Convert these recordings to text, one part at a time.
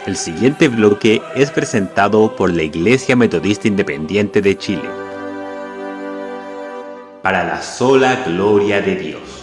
El siguiente bloque es presentado por la Iglesia Metodista Independiente de Chile. Para la sola gloria de Dios.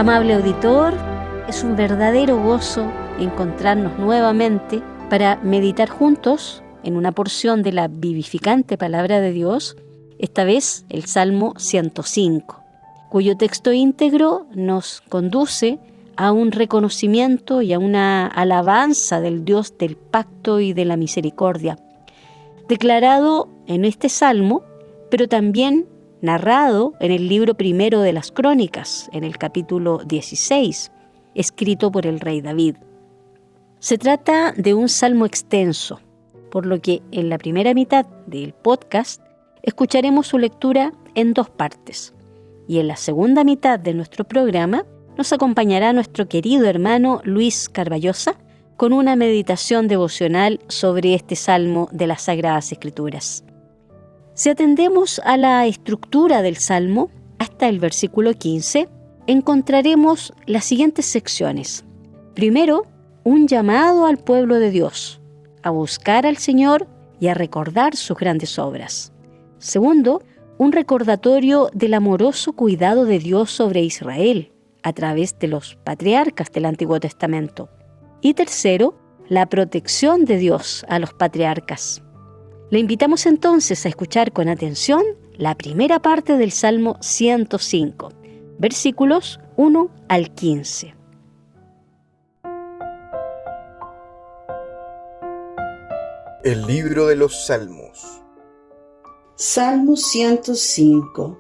Amable auditor, es un verdadero gozo encontrarnos nuevamente para meditar juntos en una porción de la vivificante palabra de Dios, esta vez el Salmo 105, cuyo texto íntegro nos conduce a un reconocimiento y a una alabanza del Dios del pacto y de la misericordia, declarado en este Salmo, pero también narrado en el libro primero de las Crónicas, en el capítulo 16, escrito por el rey David. Se trata de un salmo extenso, por lo que en la primera mitad del podcast escucharemos su lectura en dos partes, y en la segunda mitad de nuestro programa nos acompañará nuestro querido hermano Luis Carballosa con una meditación devocional sobre este salmo de las Sagradas Escrituras. Si atendemos a la estructura del Salmo, hasta el versículo 15, encontraremos las siguientes secciones. Primero, un llamado al pueblo de Dios, a buscar al Señor y a recordar sus grandes obras. Segundo, un recordatorio del amoroso cuidado de Dios sobre Israel, a través de los patriarcas del Antiguo Testamento. Y tercero, la protección de Dios a los patriarcas. Le invitamos entonces a escuchar con atención la primera parte del Salmo 105, versículos 1 al 15. El libro de los Salmos. Salmo 105.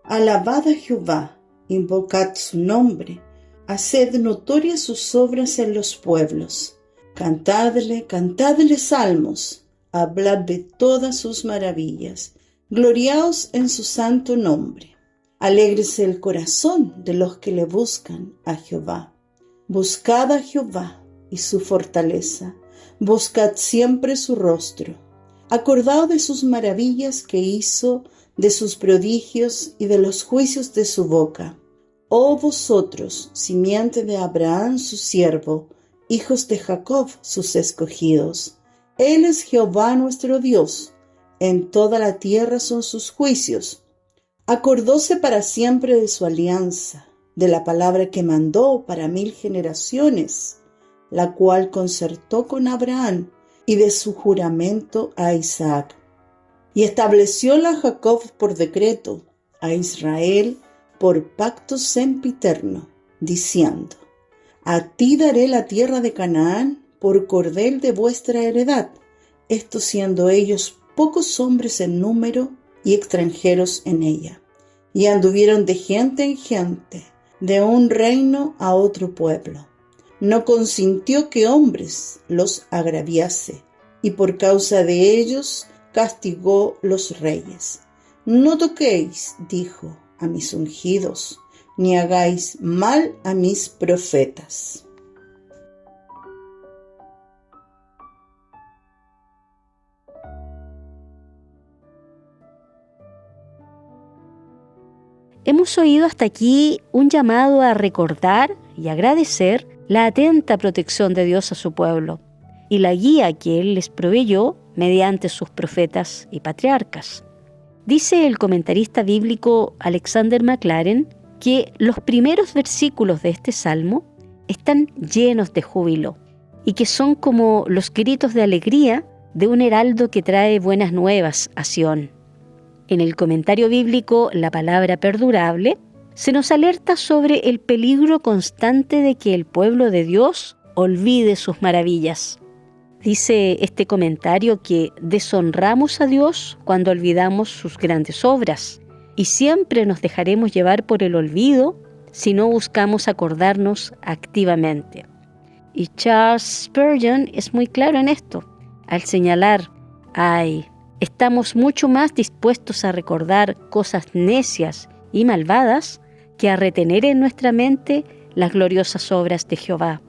Alabad a Jehová, invocad su nombre, haced notorias sus obras en los pueblos. Cantadle salmos. Hablad de todas sus maravillas, gloriaos en su santo nombre. Alégrese el corazón de los que le buscan a Jehová. Buscad a Jehová y su fortaleza, buscad siempre su rostro. Acordaos de sus maravillas que hizo, de sus prodigios y de los juicios de su boca. Oh vosotros, simiente de Abraham su siervo, hijos de Jacob sus escogidos. Él es Jehová nuestro Dios, en toda la tierra son sus juicios. Acordóse para siempre de su alianza, de la palabra que mandó para 1000 generaciones, la cual concertó con Abraham, y de su juramento a Isaac. Y establecióla a Jacob por decreto, a Israel por pacto sempiterno, diciendo: A ti daré la tierra de Canaán por cordel de vuestra heredad, esto siendo ellos pocos hombres en número y extranjeros en ella. Y anduvieron de gente en gente, de un reino a otro pueblo. No consintió que hombres los agraviase, y por causa de ellos castigó los reyes. No toquéis, dijo, a mis ungidos, ni hagáis mal a mis profetas. Hemos oído hasta aquí un llamado a recordar y agradecer la atenta protección de Dios a su pueblo y la guía que Él les proveyó mediante sus profetas y patriarcas. Dice el comentarista bíblico Alexander Maclaren que los primeros versículos de este salmo están llenos de júbilo y que son como los gritos de alegría de un heraldo que trae buenas nuevas a Sión. En el comentario bíblico, la palabra perdurable se nos alerta sobre el peligro constante de que el pueblo de Dios olvide sus maravillas. Dice este comentario que deshonramos a Dios cuando olvidamos sus grandes obras y siempre nos dejaremos llevar por el olvido si no buscamos acordarnos activamente. Y Charles Spurgeon es muy claro en esto, al señalar: estamos mucho más dispuestos a recordar cosas necias y malvadas que a retener en nuestra mente las gloriosas obras de Jehová.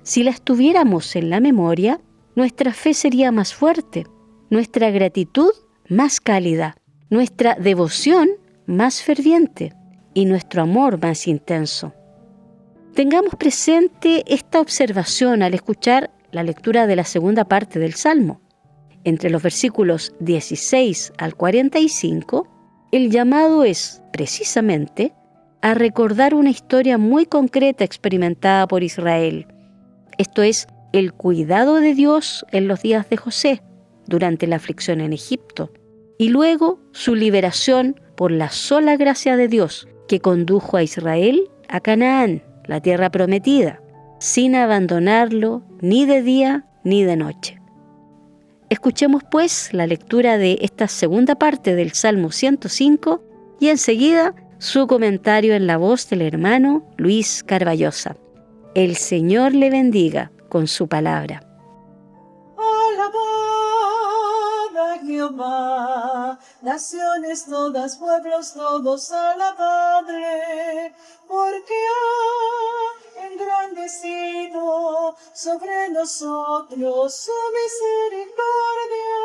Si las tuviéramos en la memoria, nuestra fe sería más fuerte, nuestra gratitud más cálida, nuestra devoción más ferviente y nuestro amor más intenso. Tengamos presente esta observación al escuchar la lectura de la segunda parte del Salmo. Entre los versículos 16 al 45, el llamado es, precisamente, a recordar una historia muy concreta experimentada por Israel. Esto es, el cuidado de Dios en los días de José, durante la aflicción en Egipto, y luego su liberación por la sola gracia de Dios, que condujo a Israel a Canaán, la tierra prometida, sin abandonarlo ni de día ni de noche. Escuchemos pues la lectura de esta segunda parte del Salmo 105 y enseguida su comentario en la voz del hermano Luis Carballosa. El Señor le bendiga con su palabra. Alabad a Jehová, naciones todas, pueblos todos, alabadle, porque ha engrandecido sobre nosotros su misericordia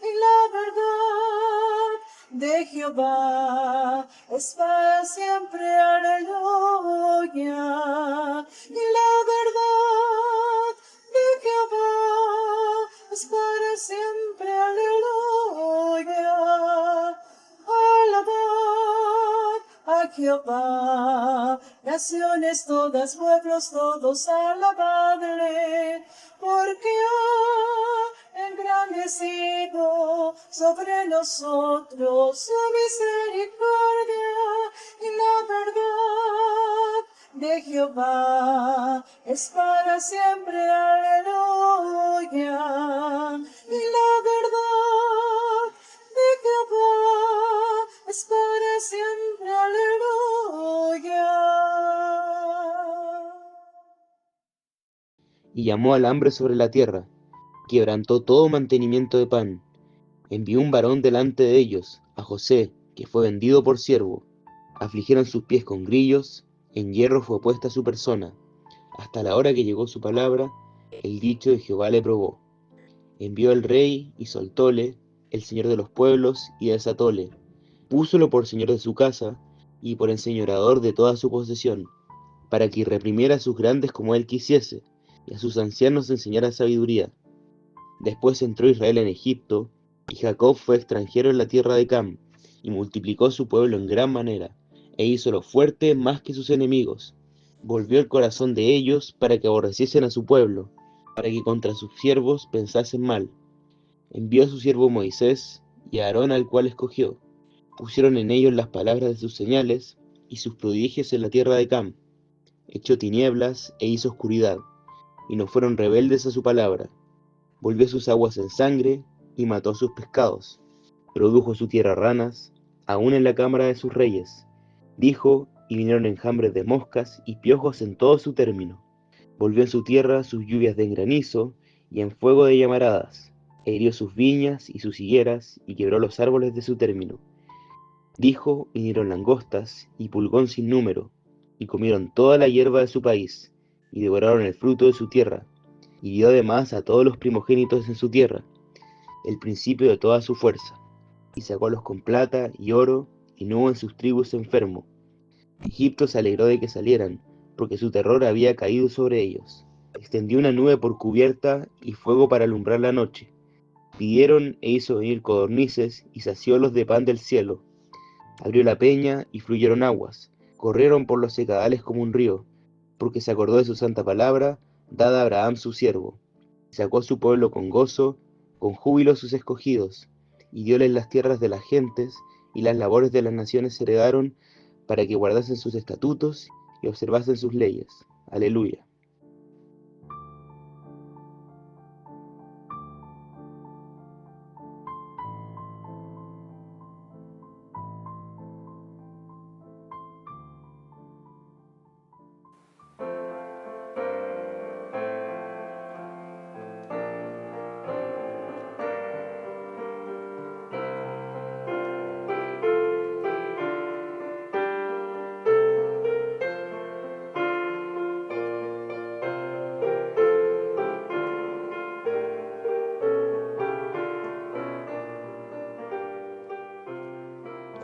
y la verdad de Jehová es para siempre, aleluya. Y la verdad de Jehová es para siempre, aleluya. Alabad a Jehová, naciones todas, pueblos todos, alabadle, porque ha engrandecido sobre nosotros su misericordia y la verdad de Jehová es para siempre, aleluya. Y la verdad de Jehová es para siempre, aleluya. Y llamó al hambre sobre la tierra, quebrantó todo mantenimiento de pan, envió un varón delante de ellos, a José, que fue vendido por siervo. Afligieron sus pies con grillos, en hierro fue puesta su persona. Hasta la hora que llegó su palabra, el dicho de Jehová le probó. Envió el rey y soltóle, el señor de los pueblos y desatóle. Púsolo por señor de su casa y por enseñorador de toda su posesión, para que reprimiera a sus grandes como él quisiese, y a sus ancianos enseñara sabiduría. Después entró Israel en Egipto, y Jacob fue extranjero en la tierra de Cam, y multiplicó su pueblo en gran manera, e hízolo fuerte más que sus enemigos. Volvió el corazón de ellos para que aborreciesen a su pueblo, para que contra sus siervos pensasen mal. Envió a su siervo Moisés y a Aarón, al cual escogió. Pusieron en ellos las palabras de sus señales y sus prodigios en la tierra de Cam. echó tinieblas e hizo oscuridad, y no fueron rebeldes a su palabra. Volvió sus aguas en sangre y mató sus pescados. Produjo su tierra ranas, aún en la cámara de sus reyes. Dijo, y vinieron enjambres de moscas y piojos en todo su término. Volvió en su tierra sus lluvias de granizo y en fuego de llamaradas. E hirió sus viñas y sus higueras y quebró los árboles de su término. Dijo, y vinieron langostas y pulgón sin número, y comieron toda la hierba de su país, y devoraron el fruto de su tierra, y dio además a todos los primogénitos en su tierra, el principio de toda su fuerza, y sacólos con plata y oro, y no hubo en sus tribus enfermo. Egipto se alegró de que salieran, porque su terror había caído sobre ellos. Extendió una nube por cubierta y fuego para alumbrar la noche. Pidieron e hizo venir codornices y saciólos de pan del cielo. Abrió la peña y fluyeron aguas, corrieron por los secadales como un río, porque se acordó de su santa palabra, dada a Abraham su siervo. Sacó a su pueblo con gozo, con júbilo sus escogidos, y dióles las tierras de las gentes, y las labores de las naciones se heredaron, para que guardasen sus estatutos y observasen sus leyes. Aleluya.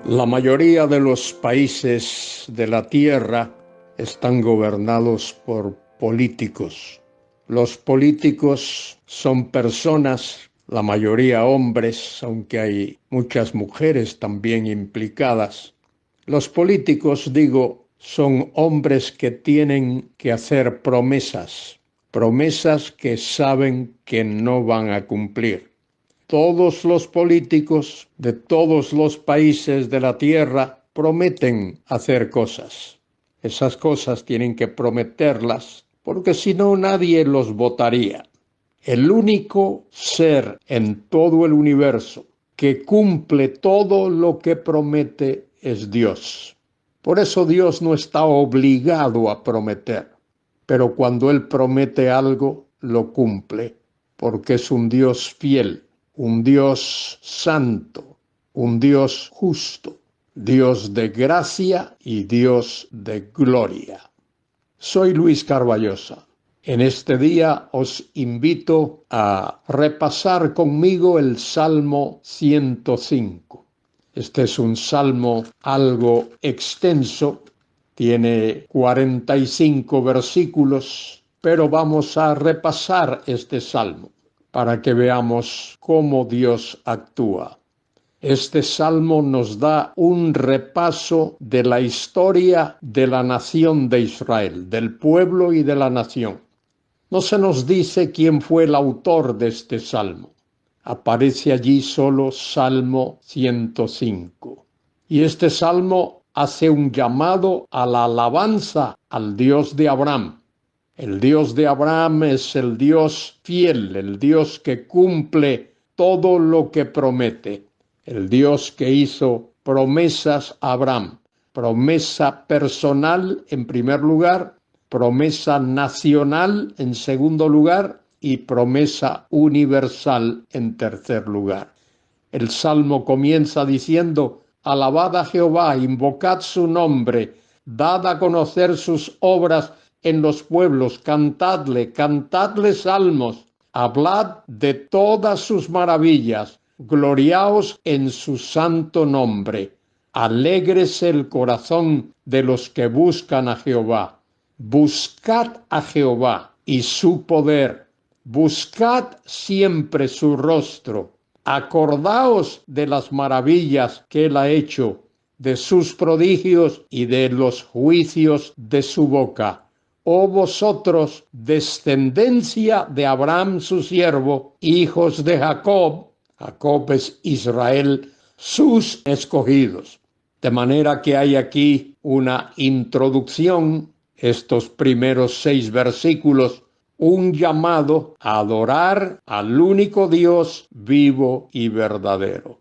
La mayoría de los países de la Tierra están gobernados por políticos. Los políticos son personas, la mayoría hombres, aunque hay muchas mujeres también implicadas. Los políticos, son hombres que tienen que hacer promesas que saben que no van a cumplir. Todos los políticos de todos los países de la Tierra prometen hacer cosas. Esas cosas tienen que prometerlas, porque si no nadie los votaría. El único ser en todo el universo que cumple todo lo que promete es Dios. Por eso Dios no está obligado a prometer, pero cuando Él promete algo, lo cumple, porque es un Dios fiel. Un Dios santo, un Dios justo, Dios de gracia y Dios de gloria. Soy Luis Carballosa. En este día os invito a repasar conmigo el Salmo 105. Este es un salmo algo extenso, tiene 45 versículos, pero vamos a repasar este salmo para que veamos cómo Dios actúa. Este salmo nos da un repaso de la historia de la nación de Israel, del pueblo y de la nación. No se nos dice quién fue el autor de este salmo. Aparece allí solo Salmo 105. Y este salmo hace un llamado a la alabanza al Dios de Abraham. El Dios de Abraham es el Dios fiel, el Dios que cumple todo lo que promete, el Dios que hizo promesas a Abraham, promesa personal en primer lugar, promesa nacional en segundo lugar y promesa universal en tercer lugar. El Salmo comienza diciendo: alabad a Jehová, invocad su nombre, dad a conocer sus obras en los pueblos, cantadle salmos, hablad de todas sus maravillas, gloriaos en su santo nombre, alégrese el corazón de los que buscan a Jehová. Buscad a Jehová y su poder, buscad siempre su rostro, acordaos de las maravillas que él ha hecho, de sus prodigios y de los juicios de su boca. Oh vosotros, descendencia de Abraham su siervo, hijos de Jacob, Jacob es Israel, sus escogidos. De manera que hay aquí una introducción estos primeros 6 versículos, un llamado a adorar al único Dios vivo y verdadero.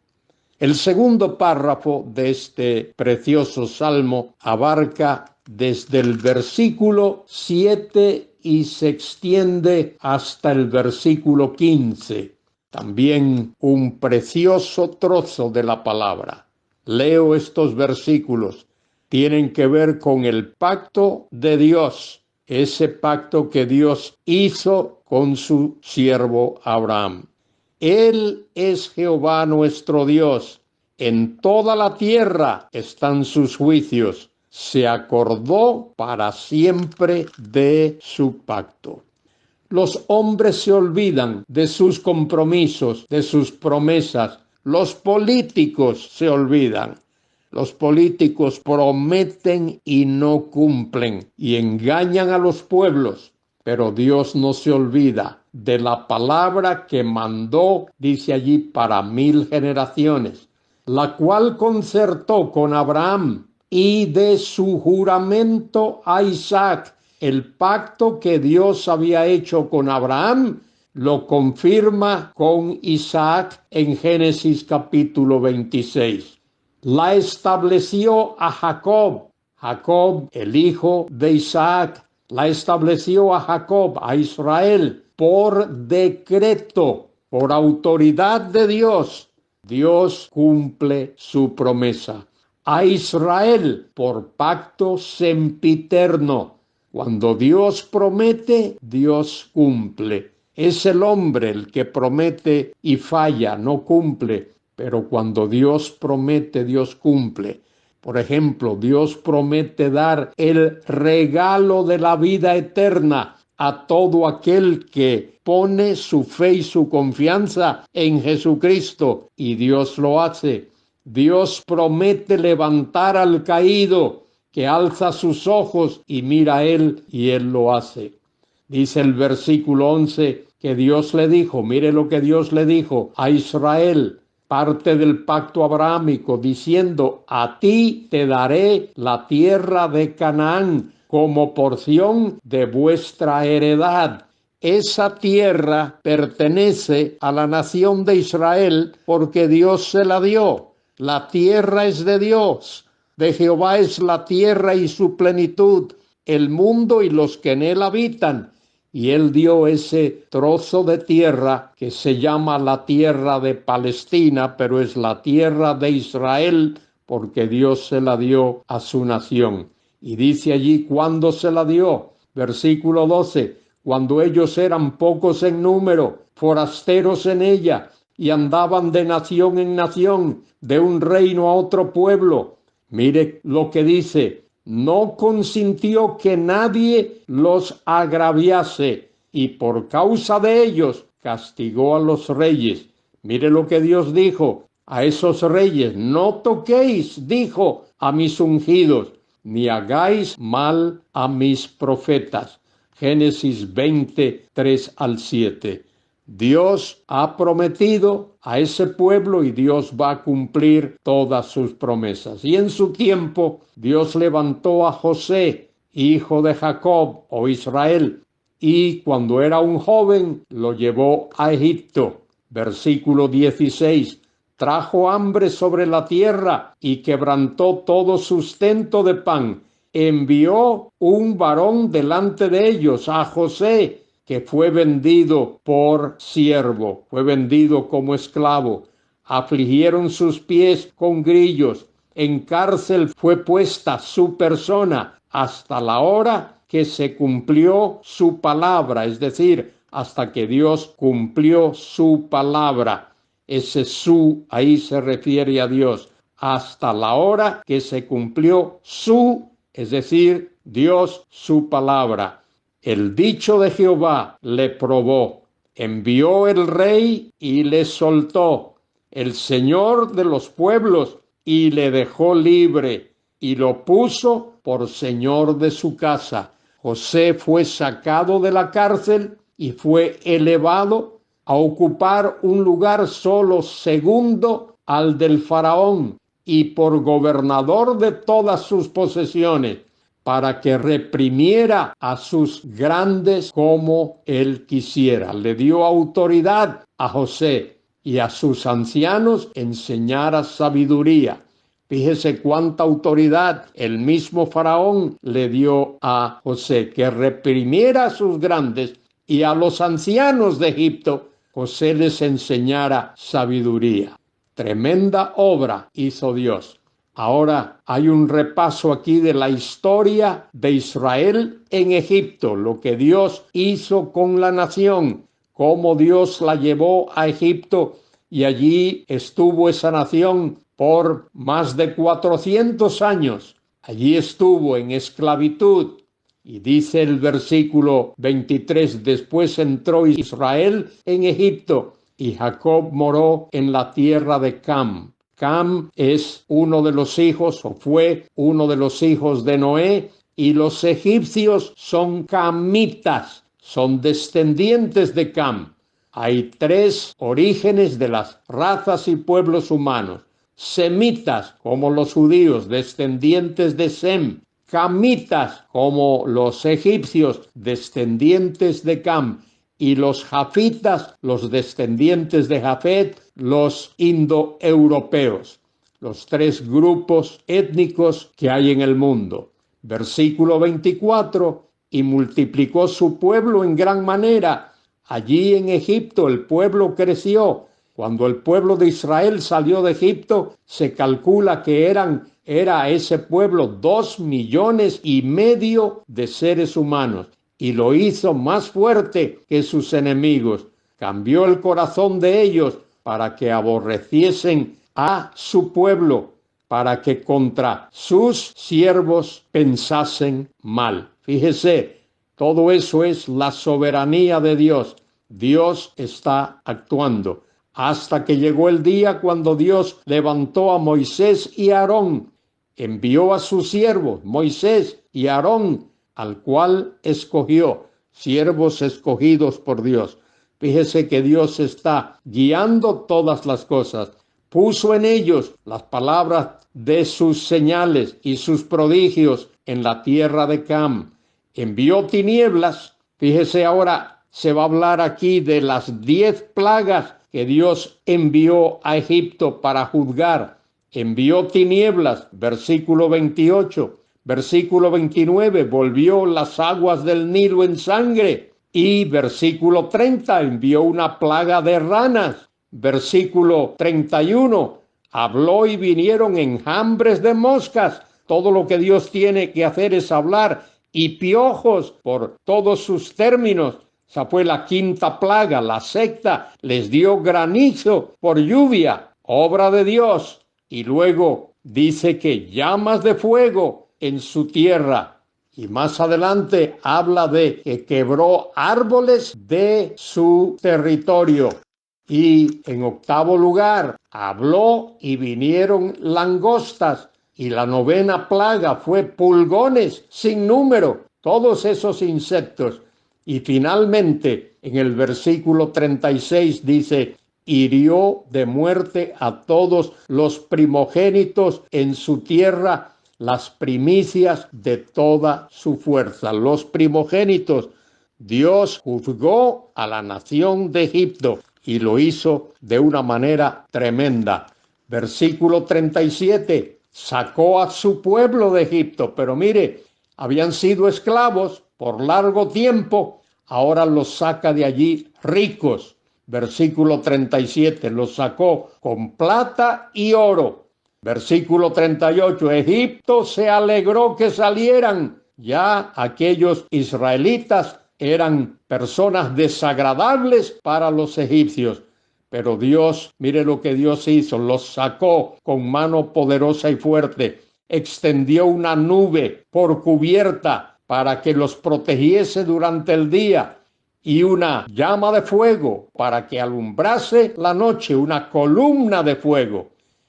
El segundo párrafo de este precioso salmo abarca desde el versículo 7 y se extiende hasta el versículo 15. También un precioso trozo de la palabra. Leo estos versículos. Tienen que ver con el pacto de Dios, ese pacto que Dios hizo con su siervo Abraham. Él es Jehová nuestro Dios. En toda la tierra están sus juicios. Se acordó para siempre de su pacto. Los hombres se olvidan de sus compromisos, de sus promesas. Los políticos se olvidan. Los políticos prometen y no cumplen y engañan a los pueblos. Pero Dios no se olvida de la palabra que mandó, dice allí, para 1000 generaciones, la cual concertó con Abraham y de su juramento a Isaac. El pacto que Dios había hecho con Abraham lo confirma con Isaac en Génesis capítulo 26. La estableció a Jacob. Jacob, el hijo de Isaac, la estableció a Jacob, a Israel, por decreto, por autoridad de Dios. Dios cumple su promesa. A Israel, por pacto sempiterno. Cuando Dios promete, Dios cumple. Es el hombre el que promete y falla, no cumple. Pero cuando Dios promete, Dios cumple. Por ejemplo, Dios promete dar el regalo de la vida eterna a todo aquel que pone su fe y su confianza en Jesucristo, y Dios lo hace. Dios promete levantar al caído, que alza sus ojos y mira a él, y él lo hace. Dice el versículo 11 que Dios le dijo, mire lo que Dios le dijo a Israel, parte del pacto abrahámico, diciendo, a ti te daré la tierra de Canaán como porción de vuestra heredad. Esa tierra pertenece a la nación de Israel porque Dios se la dio. La tierra es de Dios. De Jehová es la tierra y su plenitud, el mundo y los que en él habitan. Y él dio ese trozo de tierra que se llama la tierra de Palestina, pero es la tierra de Israel porque Dios se la dio a su nación. Y dice allí cuándo se la dio. Versículo 12, cuando ellos eran pocos en número, forasteros en ella, y andaban de nación en nación, de un reino a otro pueblo. Mire lo que dice. No consintió que nadie los agraviase, y por causa de ellos castigó a los reyes. Mire lo que Dios dijo a esos reyes. No toquéis, dijo, a mis ungidos, ni hagáis mal a mis profetas. Génesis 20, 3 al 7. Dios ha prometido a ese pueblo y Dios va a cumplir todas sus promesas. Y en su tiempo Dios levantó a José, hijo de Jacob o Israel, y cuando era un joven lo llevó a Egipto. Versículo 16. Trajo hambre sobre la tierra y quebrantó todo sustento de pan. Envió un varón delante de ellos, a José, que fue vendido por siervo, fue vendido como esclavo. Afligieron sus pies con grillos. En cárcel fue puesta su persona hasta la hora que se cumplió su palabra, es decir, hasta que Dios cumplió su palabra. Ese su, ahí se refiere a Dios. Hasta la hora que se cumplió su, es decir, Dios, su palabra. El dicho de Jehová le probó. Envió el rey y le soltó. El Señor de los pueblos y le dejó libre y lo puso por señor de su casa. José fue sacado de la cárcel y fue elevado a ocupar un lugar solo segundo al del faraón y por gobernador de todas sus posesiones. para que reprimiera a sus grandes como él quisiera. Le dio autoridad a José y a sus ancianos enseñara sabiduría. Fíjese cuánta autoridad el mismo Faraón le dio a José, que reprimiera a sus grandes, y a los ancianos de Egipto José les enseñara sabiduría. Tremenda obra hizo Dios. Ahora hay un repaso aquí de la historia de Israel en Egipto, lo que Dios hizo con la nación, cómo Dios la llevó a Egipto y allí estuvo esa nación por más de 400 años. Allí estuvo en esclavitud. Y dice el versículo 23, después entró Israel en Egipto y Jacob moró en la tierra de Cam. Cam es uno de los hijos, o fue uno de los hijos de Noé, y los egipcios son camitas, son descendientes de Cam. Hay 3 orígenes de las razas y pueblos humanos. Semitas, como los judíos, descendientes de Sem. Camitas, como los egipcios, descendientes de Cam. Y los jafitas, los descendientes de Jafet, los indoeuropeos. Los 3 grupos étnicos que hay en el mundo. Versículo 24, y multiplicó su pueblo en gran manera. Allí en Egipto el pueblo creció. Cuando el pueblo de Israel salió de Egipto, se calcula que era ese pueblo 2,5 millones de seres humanos. Y lo hizo más fuerte que sus enemigos. Cambió el corazón de ellos para que aborreciesen a su pueblo, para que contra sus siervos pensasen mal. Fíjese, todo eso es la soberanía de Dios. Dios está actuando. Hasta que llegó el día cuando Dios levantó a Moisés y Aarón. Envió a sus siervos, Moisés y Aarón, al cual escogió, siervos escogidos por Dios. Fíjese que Dios está guiando todas las cosas. Puso en ellos las palabras de sus señales y sus prodigios en la tierra de Cam. Envió tinieblas. Fíjese ahora, se va a hablar aquí de las 10 plagas que Dios envió a Egipto para juzgar. Envió tinieblas, versículo 28. Versículo 29, volvió las aguas del Nilo en sangre. Y versículo 30, envió una plaga de ranas. Versículo 31, habló y vinieron enjambres de moscas. Todo lo que Dios tiene que hacer es hablar. Y piojos por todos sus términos. Esa fue la 5ª plaga. La 6ª les dio granizo por lluvia, obra de Dios. Y luego dice que llamas de fuego en su tierra. Y más adelante habla de que quebró árboles de su territorio. Y en 8º lugar, habló y vinieron langostas. Y la 9ª plaga fue pulgones sin número, todos esos insectos. Y finalmente, en el versículo 36 dice, hirió de muerte a todos los primogénitos en su tierra, las primicias de toda su fuerza. Los primogénitos. Dios juzgó a la nación de Egipto y lo hizo de una manera tremenda. Versículo 37, sacó a su pueblo de Egipto, pero mire, habían sido esclavos por largo tiempo, ahora los saca de allí ricos. Versículo 37, los sacó con plata y oro. Versículo 38, Egipto se alegró que salieran. Ya aquellos israelitas eran personas desagradables para los egipcios. Pero Dios, mire lo que Dios hizo, los sacó con mano poderosa y fuerte. Extendió una nube por cubierta para que los protegiese durante el día y una llama de fuego para que alumbrase la noche, una columna de fuego.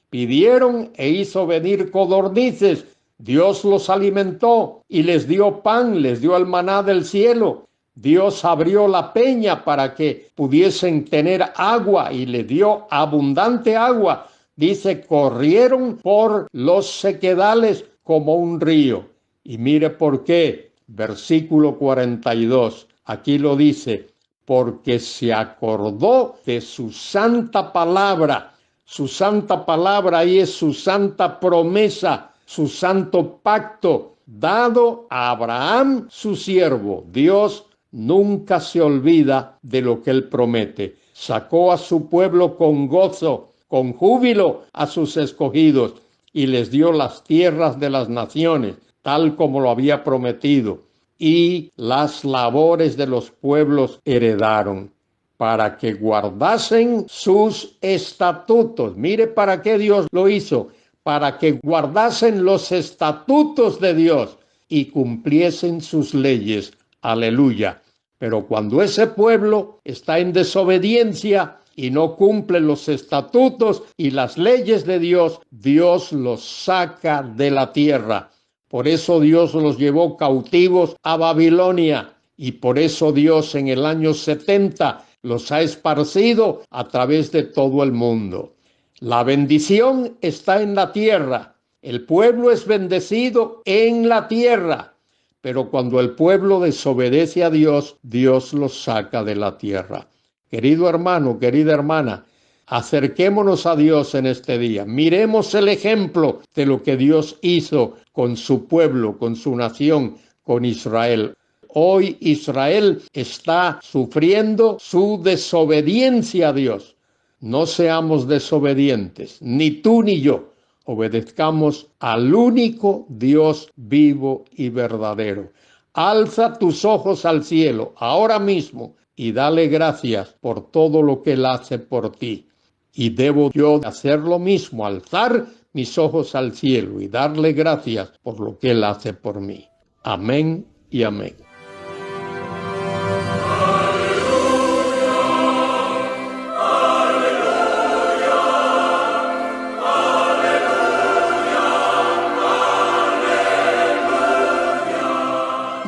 Pidieron e hizo venir codornices. Dios los alimentó y les dio pan, les dio el maná del cielo. Dios abrió la peña para que pudiesen tener agua y le dio abundante agua. Dice, corrieron por los sequedales como un río. Y mire por qué, versículo 42, aquí lo dice, porque se acordó de su santa palabra. Su santa palabra ahí es su santa promesa, su santo pacto dado a Abraham, su siervo. Dios nunca se olvida de lo que él promete. Sacó a su pueblo con gozo, con júbilo a sus escogidos y les dio las tierras de las naciones, tal como lo había prometido. Y las labores de los pueblos heredaron, para que guardasen sus estatutos. Mire para qué Dios lo hizo, para que guardasen los estatutos de Dios y cumpliesen sus leyes. Aleluya. Pero cuando ese pueblo está en desobediencia y no cumple los estatutos y las leyes de Dios, Dios los saca de la tierra. Por eso Dios los llevó cautivos a Babilonia y por eso Dios en el año 70 los ha esparcido a través de todo el mundo. La bendición está en la tierra. El pueblo es bendecido en la tierra. Pero cuando el pueblo desobedece a Dios, Dios los saca de la tierra. Querido hermano, querida hermana, acerquémonos a Dios en este día. Miremos el ejemplo de lo que Dios hizo con su pueblo, con su nación, con Israel. Hoy Israel está sufriendo su desobediencia a Dios. No seamos desobedientes, ni tú ni yo. Obedezcamos al único Dios vivo y verdadero. Alza tus ojos al cielo ahora mismo y dale gracias por todo lo que Él hace por ti. Y debo yo hacer lo mismo, alzar mis ojos al cielo y darle gracias por lo que Él hace por mí. Amén y amén.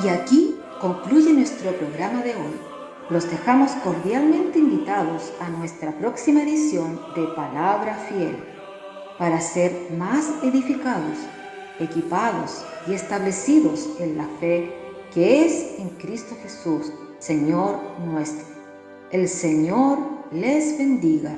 Y aquí concluye nuestro programa de hoy. Los dejamos cordialmente invitados a nuestra próxima edición de Palabra Fiel, para ser más edificados, equipados y establecidos en la fe que es en Cristo Jesús, Señor nuestro. El Señor les bendiga.